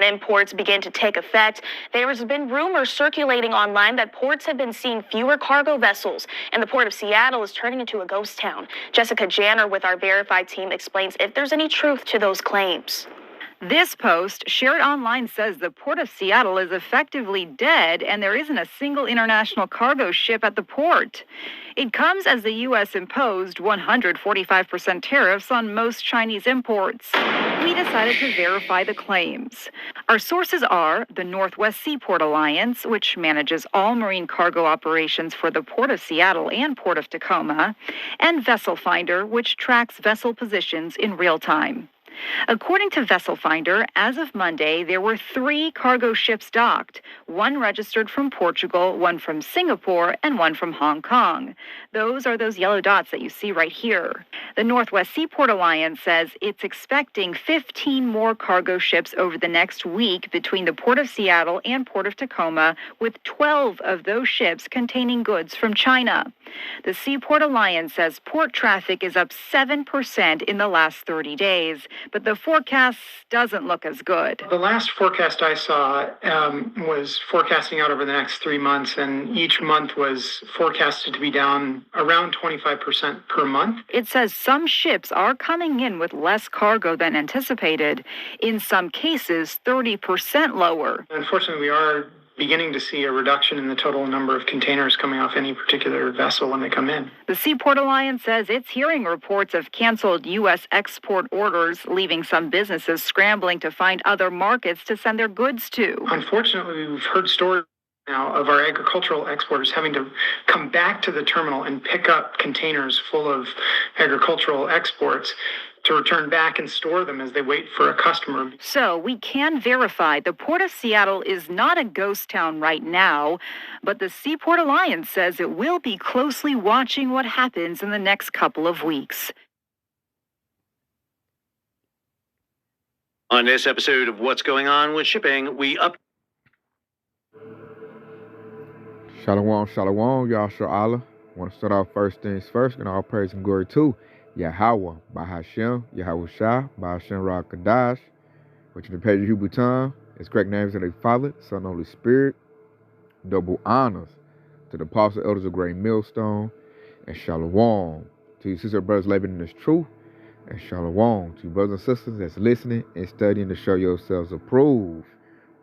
Imports begin to take effect. There has been rumors circulating online that ports have been seeing fewer cargo vessels, and the Port of Seattle is turning into a ghost town. Jessica Janner with our Verified team explains if there's any truth to those claims. This post, shared online, says the Port of Seattle is effectively dead and there isn't a single international cargo ship at the port. It comes as the U.S. imposed 145% tariffs on most Chinese imports. We decided to verify the claims. Our sources are the Northwest Seaport Alliance, which manages all marine cargo operations for the Port of Seattle and Port of Tacoma, and Vessel Finder, which tracks vessel positions in real time. According to Vessel Finder, as of Monday, there were 3 cargo ships docked, one registered from Portugal, one from Singapore, and one from Hong Kong. Those are those yellow dots that you see right here. The Northwest Seaport Alliance says it's expecting 15 more cargo ships over the next week between the Port of Seattle and Port of Tacoma, with 12 of those ships containing goods from China. The Seaport Alliance says port traffic is up 7% in the last 30 days. But the forecast doesn't look as good. The last forecast I saw was forecasting out over the next 3 months, and each month was forecasted to be down around 25% per month. It says some ships are coming in with less cargo than anticipated, in some cases 30% lower. Unfortunately, we are beginning to see a reduction in the total number of containers coming off any particular vessel when they come in. The Seaport Alliance says it's hearing reports of canceled U.S. export orders, leaving some businesses scrambling to find other markets to send their goods to. Unfortunately, we've heard stories now of our agricultural exporters having to come back to the terminal and pick up containers full of agricultural exports to return back and store them as they wait for a customer. So we can verify the Port of Seattle is not a ghost town right now, but the Seaport Alliance says it will be closely watching what happens in the next couple of weeks. On this episode of What's Going On with Shipping, we Shalom, shalom, Yahshua Allah. I want to start off first things first, and all praise and glory to Yahweh, Bahashem, Yahweh Shah, Bahashem Ra Kadash, which in the page of Hebrew tongue is correct names of the Father, Son, and Holy Spirit. Double honors to the apostle elders of Great Millstone, and shalom to you sister brothers living in this truth, and shalom to you brothers and sisters that's listening and studying to show yourselves approved.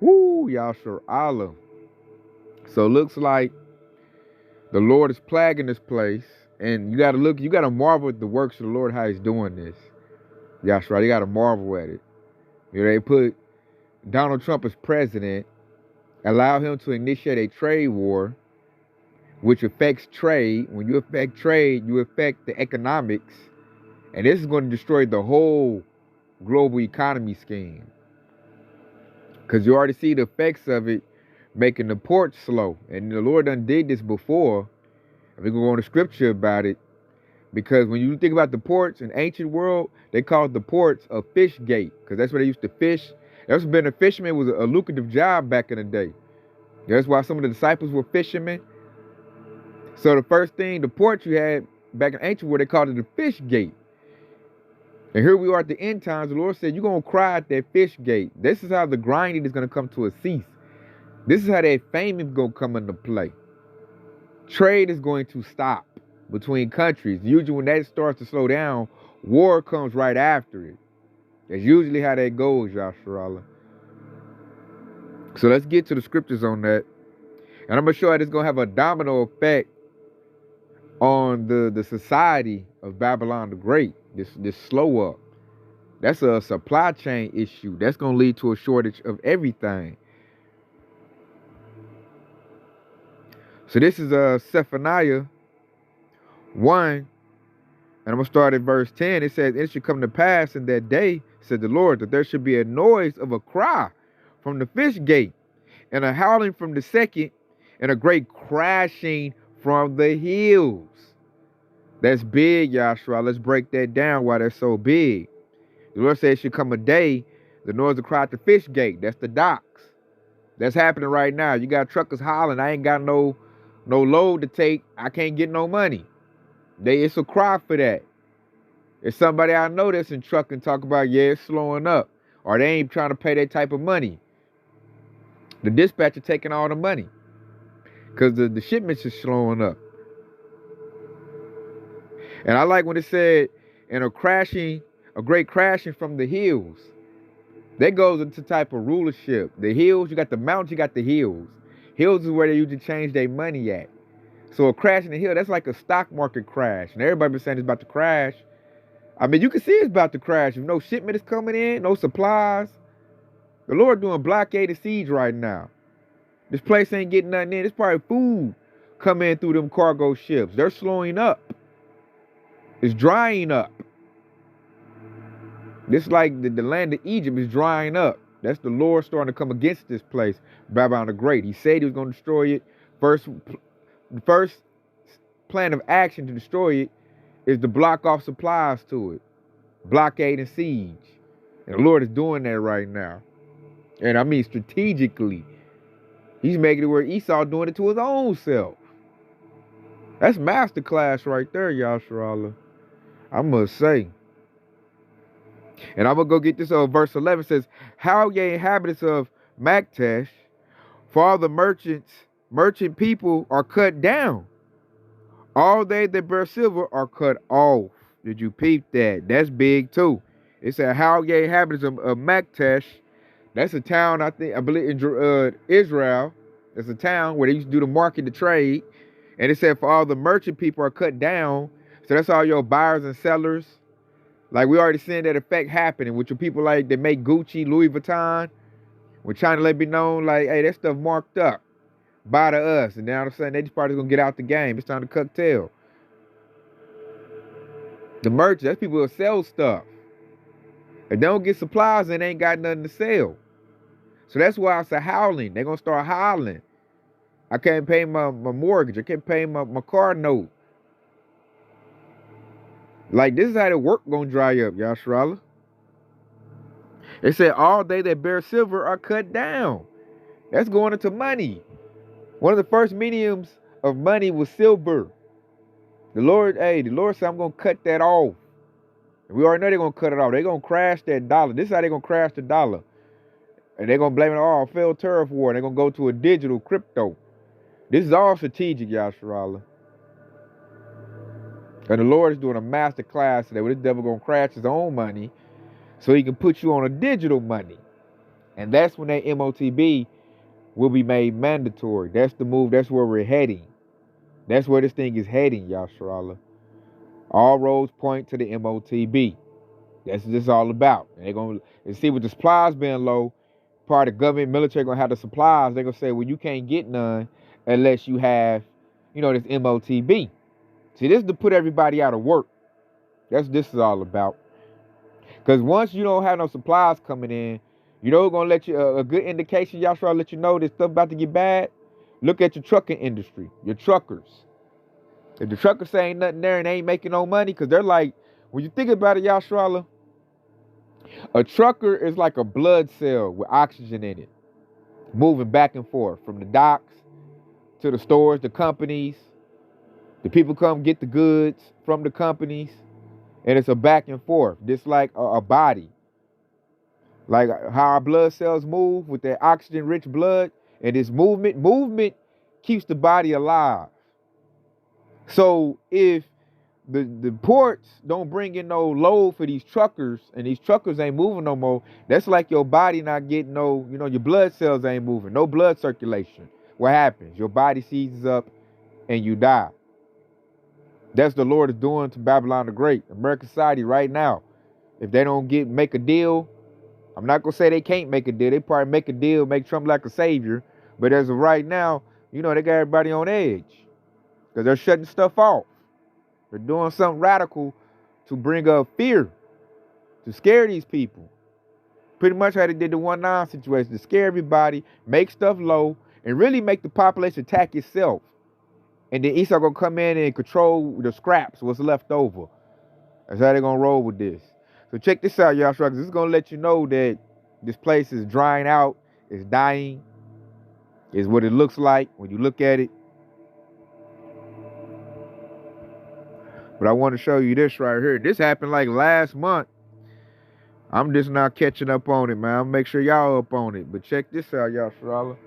Woo, Yahshua Allah. So it looks like the Lord is plaguing this place. And you got to marvel at the works of the Lord, how he's doing this. Yahshua, you got to marvel at it. You know, they put Donald Trump as president, allow him to initiate a trade war, which affects trade. When you affect trade, you affect the economics. And this is going to destroy the whole global economy scheme. Because you already see the effects of it making the ports slow. And the Lord done did this before. We're going to go into scripture about it, because when you think about the ports in ancient world, they called the ports a fish gate, because that's where they used to fish. That's being a fisherman was a lucrative job back in the day. That's why some of the disciples were fishermen. So the first thing, the port you had back in ancient world, they called it the fish gate. And here we are at the end times. The Lord said, you're going to cry at that fish gate. This is how the grinding is going to come to a cease. This is how that fame is going to come into play. Trade is going to stop between countries. Usually when that starts to slow down, war comes right after it. That's usually how that goes, Yahshua Allah. So let's get to the scriptures on that. And I'm going to show you it's going to have a domino effect on the society of Babylon the Great, this slow up. That's a supply chain issue. That's going to lead to a shortage of everything. So this is Zephaniah 1, and I'm going to start at verse 10. It says, it should come to pass in that day, said the Lord, that there should be a noise of a cry from the fish gate, and a howling from the second, and a great crashing from the hills. That's big, Yahshua. Let's break that down why that's so big. The Lord said it should come a day, the noise of cry at the fish gate. That's the docks. That's happening right now. You got truckers hollering, I ain't got no load to take. I can't get no money. It's a cry for that. It's somebody I know that's in trucking talk about, yeah, it's slowing up. Or they ain't trying to pay that type of money. The dispatcher taking all the money because the shipments is slowing up. And I like when it said, and a great crashing from the hills. That goes into type of rulership. The hills, you got the mountains, you got the hills. Hills is where they usually change their money at. So a crash in the hill, that's like a stock market crash. And everybody been saying it's about to crash. I mean, you can see it's about to crash. If no shipment is coming in, no supplies. The Lord doing blockade and siege right now. This place ain't getting nothing in. It's probably food coming in through them cargo ships. They're slowing up. It's drying up. This like the land of Egypt is drying up. That's the Lord starting to come against this place, Babylon the Great. He said he was going to destroy it. The first plan of action to destroy it is to block off supplies to it. Blockade and siege. And the Lord is doing that right now. And I mean strategically. He's making it where Esau doing it to his own self. That's masterclass right there, Yasharallah. I must say. And I'm going to go get this. Verse 11 says, how ye inhabitants of Maktesh, for all the merchant people are cut down. All they that bear silver are cut off. Did you peep that? That's big too. It said, how ye inhabitants of Maktesh. That's a town, I believe, in Israel. That's a town where they used to do the market, the trade. And it said, for all the merchant people are cut down. So that's all your buyers and sellers. Like we already seen that effect happening with your people like that make Gucci, Louis Vuitton. We're trying to let it be known like, hey, that stuff marked up. Buy to us. And then all of a sudden, they just probably gonna get out the game. It's time to cut tail. The merchants, that's people who sell stuff. If they don't get supplies, then they ain't got nothing to sell. So that's why it's a howling. They're gonna start howling. I can't pay my mortgage. I can't pay my car note. Like this is how the work gonna dry up, Yasharallah. It said all they that bear silver are cut down. That's going into money. One of the first mediums of money was silver. The Lord said, I'm gonna cut that off. And we already know they're gonna cut it off. They're gonna crash that dollar. This is how they're gonna crash the dollar. And they're gonna blame it all on failed tariff war. They're gonna go to a digital crypto. This is all strategic, Yasharallah. And the Lord is doing a master class today where this devil gonna crash his own money so he can put you on a digital money. And that's when that MOTB will be made mandatory. That's the move. That's where we're heading. That's where this thing is heading, Yasharallah. All roads point to the MOTB. That's what it's all about. And they're gonna see with the supplies being low, part of the government, military gonna have the supplies. They're gonna say, well, you can't get none unless you have, this MOTB. See, this is to put everybody out of work. That's what this is all about. Because once you don't have no supplies coming in, gonna let you a good indication, Yashua, let you know this stuff about to get bad. Look at your trucking industry, your truckers. If the truckers say ain't nothing there and they ain't making no money, because they're like, when you think about it, Yashua, a trucker is like a blood cell with oxygen in it, moving back and forth from the docks to the stores, the companies. The people come get the goods from the companies, and it's a back and forth, just like a body. Like how our blood cells move with that oxygen-rich blood, and this movement keeps the body alive. So if the ports don't bring in no load for these truckers, and these truckers ain't moving no more, that's like your body not getting no, your blood cells ain't moving, no blood circulation. What happens? Your body seizes up and you die. That's the Lord is doing to Babylon the Great, American society right now. If they don't make a deal, I'm not going to say they can't make a deal. They probably make a deal, make Trump like a savior. But as of right now, they got everybody on edge because they're shutting stuff off. They're doing something radical to bring up fear, to scare these people. Pretty much how they did the 1-9 situation, to scare everybody, make stuff low, and really make the population attack itself. And then Esau gonna come in and control the scraps, what's left over. That's how they're gonna roll with this. So check this out, y'all. This is gonna let you know that this place is drying out, it's dying, is what it looks like when you look at it. But I want to show you this right here. This happened like last month. I'm just not catching up on it, man. I'll make sure y'all up on it. But check this out, y'all.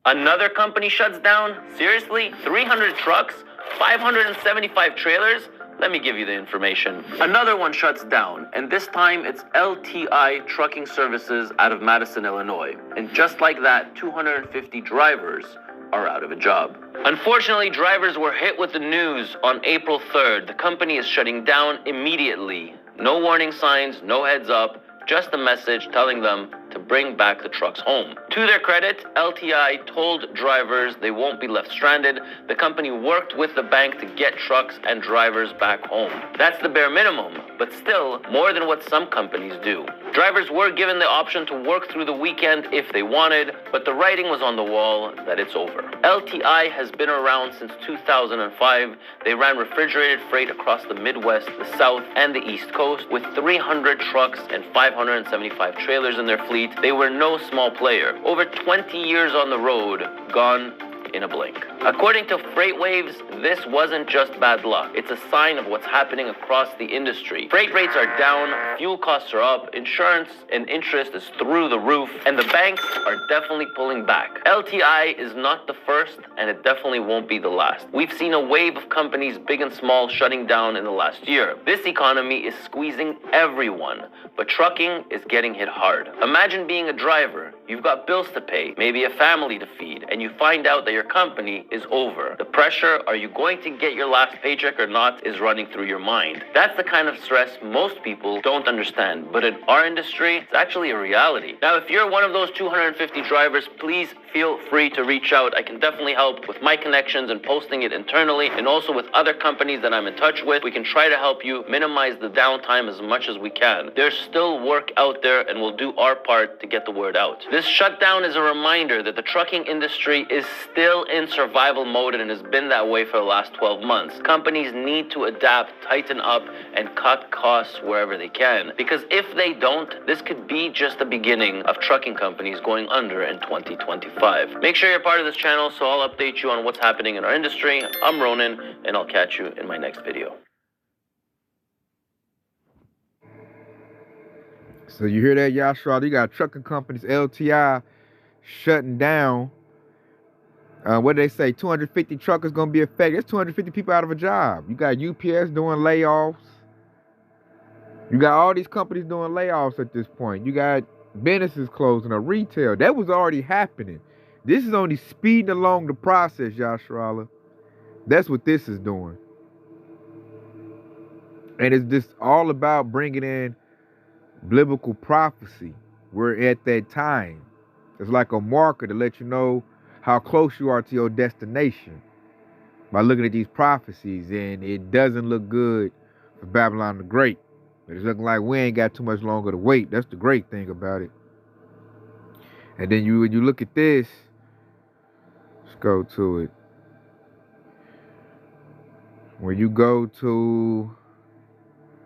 Another company shuts down? Seriously? 300 trucks? 575 trailers? Let me give you the information. Another one shuts down, and this time it's LTI Trucking Services out of Madison, Illinois. And just like that, 250 drivers are out of a job. Unfortunately, drivers were hit with the news on April 3rd. The company is shutting down immediately. No warning signs, no heads up, just a message telling them to bring back the trucks home. To their credit, LTI told drivers they won't be left stranded. The company worked with the bank to get trucks and drivers back home. That's the bare minimum, but still more than what some companies do. Drivers were given the option to work through the weekend if they wanted, but the writing was on the wall that it's over. LTI has been around since 2005. They ran refrigerated freight across the Midwest, the South, and the East Coast with 300 trucks and 575 trailers in their fleet. They were no small player. Over 20 years on the road, gone in a blink. According to FreightWaves, this wasn't just bad luck. It's a sign of what's happening across the industry. Freight rates are down, fuel costs are up, insurance and interest is through the roof, and the banks are definitely pulling back. LTI is not the first, and it definitely won't be the last. We've seen a wave of companies, big and small, shutting down in the last year. This economy is squeezing everyone, but trucking is getting hit hard. Imagine being a driver. You've got bills to pay, maybe a family to feed, and you find out that your company is over. The pressure, are you going to get your last paycheck or not, is running through your mind. That's the kind of stress most people don't understand, but in our industry, it's actually a reality. Now, if you're one of those 250 drivers, please feel free to reach out. I can definitely help with my connections and posting it internally, and also with other companies that I'm in touch with. We can try to help you minimize the downtime as much as we can. There's still work out there, and we'll do our part to get the word out. This shutdown is a reminder that the trucking industry is still in survival mode and has been that way for the last 12 months. Companies need to adapt, tighten up, and cut costs wherever they can. Because if they don't, this could be just the beginning of trucking companies going under in 2025. Make sure you're part of this channel so I'll update you on what's happening in our industry. I'm Ronan, and I'll catch you in my next video. So you hear that, Yashra? You got trucking companies, LTI, shutting down. What did they say? 250 truckers going to be affected. That's 250 people out of a job. You got UPS doing layoffs. You got all these companies doing layoffs at this point. You got businesses closing up, retail. That was already happening. This is only speeding along the process, Yashra. That's what this is doing. And it's just all about bringing in biblical prophecy. We're at that time. It's like a marker to let you know how close you are to your destination by looking at these prophecies, and it doesn't look good for Babylon the Great. But it's looking like we ain't got too much longer to wait. That's the great thing about it. And then when you look at this, let's go to it. When you go to,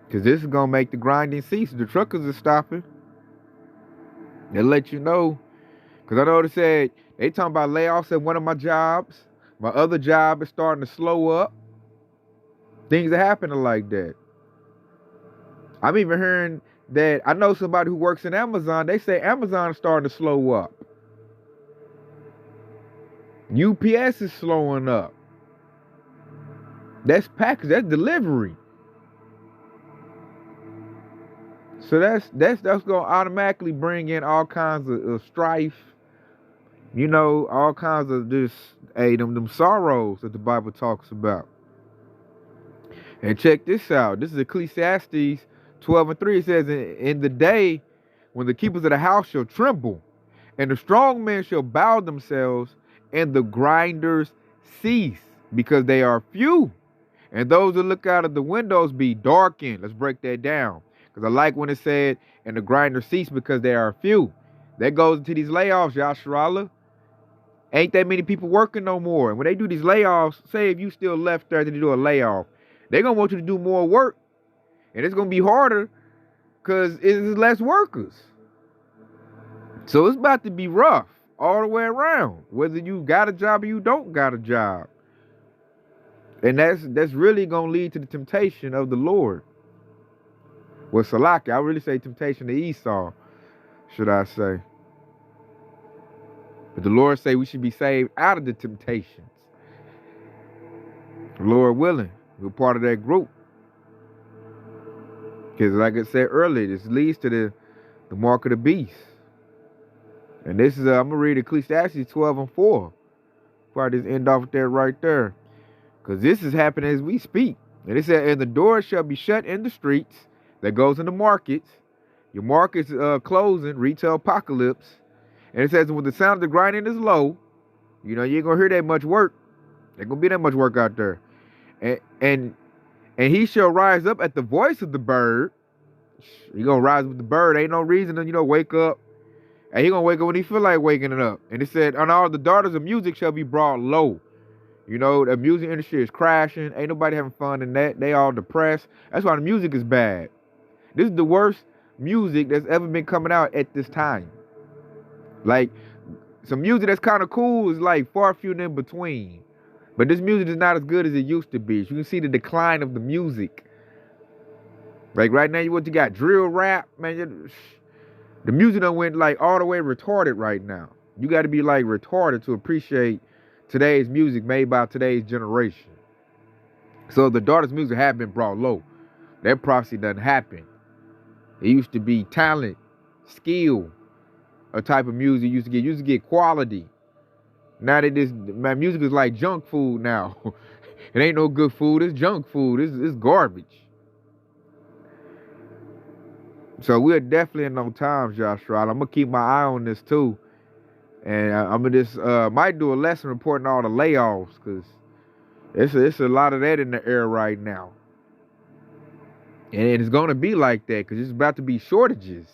because this is going to make the grinding cease. The truckers are stopping. They'll let you know. Because I know they said, they talking about layoffs at one of my jobs. My other job is starting to slow up. Things are happening like that. I'm even hearing that, I know somebody who works in Amazon, they say Amazon is starting to slow up. UPS is slowing up. That's package, that's delivery. So that's going to automatically bring in all kinds of strife. You know, all kinds of this, them sorrows that the Bible talks about. And check this out. This is Ecclesiastes 12:3. It says, in the day when the keepers of the house shall tremble, and the strong men shall bow themselves, and the grinders cease, because they are few. And those that look out of the windows be darkened. Let's break that down. Because I like when it said, and the grinders cease because they are few. That goes into these layoffs, Yashra. Ain't that many people working no more. And when they do these layoffs, say if you still left there to do a layoff, they're going to want you to do more work. And it's going to be harder because it's less workers. So it's about to be rough all the way around, whether you got a job or you don't got a job. And that's really going to lead to the temptation of the Lord. Well, Salaki, I really say temptation to Esau, should I say. But the Lord say we should be saved out of the temptations. Lord willing, we're part of that group. Because like I said earlier, this leads to the mark of the beast. And this is, I'm going to read Ecclesiastes 12:4. Before I just end off with that right there. Because this is happening as we speak. And it said, and the doors shall be shut in the streets. That goes in the markets. Your markets closing, retail apocalypse. And it says, when the sound of the grinding is low, you know, you ain't going to hear that much work. There going to be that much work out there. And he shall rise up at the voice of the bird. He going to rise with the bird. Ain't no reason to, you know, wake up. And he going to wake up when he feel like waking it up. And it said, and all the daughters of music shall be brought low. You know, the music industry is crashing. Ain't nobody having fun in that. They all depressed. That's why the music is bad. This is the worst music that's ever been coming out at this time. Like, some music that's kind of cool is like far few and in between. But this music is not as good as it used to be. You can see the decline of the music. Like right now, you got drill rap, man. The music done went like all the way retarded right now. You got to be like retarded to appreciate today's music made by today's generation. So the daughters' music have been brought low. That prophecy doesn't happen. It used to be talent, skill, a type of music you used to get quality. Now that my music is like junk food now. It ain't no good food. It's junk food. It's garbage. So we're definitely in those times, Joshua. I'm gonna keep my eye on this too, and I'm gonna just might do a lesson reporting all the layoffs because it's a lot of that in the air right now, and it's gonna be like that because it's about to be shortages.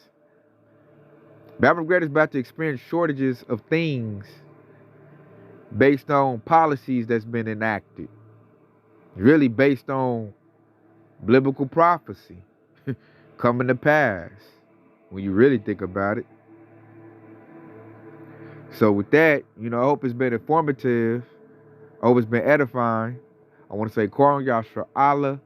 Babylon Great is about to experience shortages of things based on policies that's been enacted. Really based on biblical prophecy coming to pass when you really think about it. So with that, you know, I hope it's been informative. I hope it's been edifying. I want to say, Koran Yashar Allah,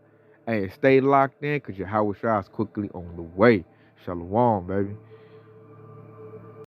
and stay locked in because your Yahweh Shah is quickly on the way. Shalom, baby.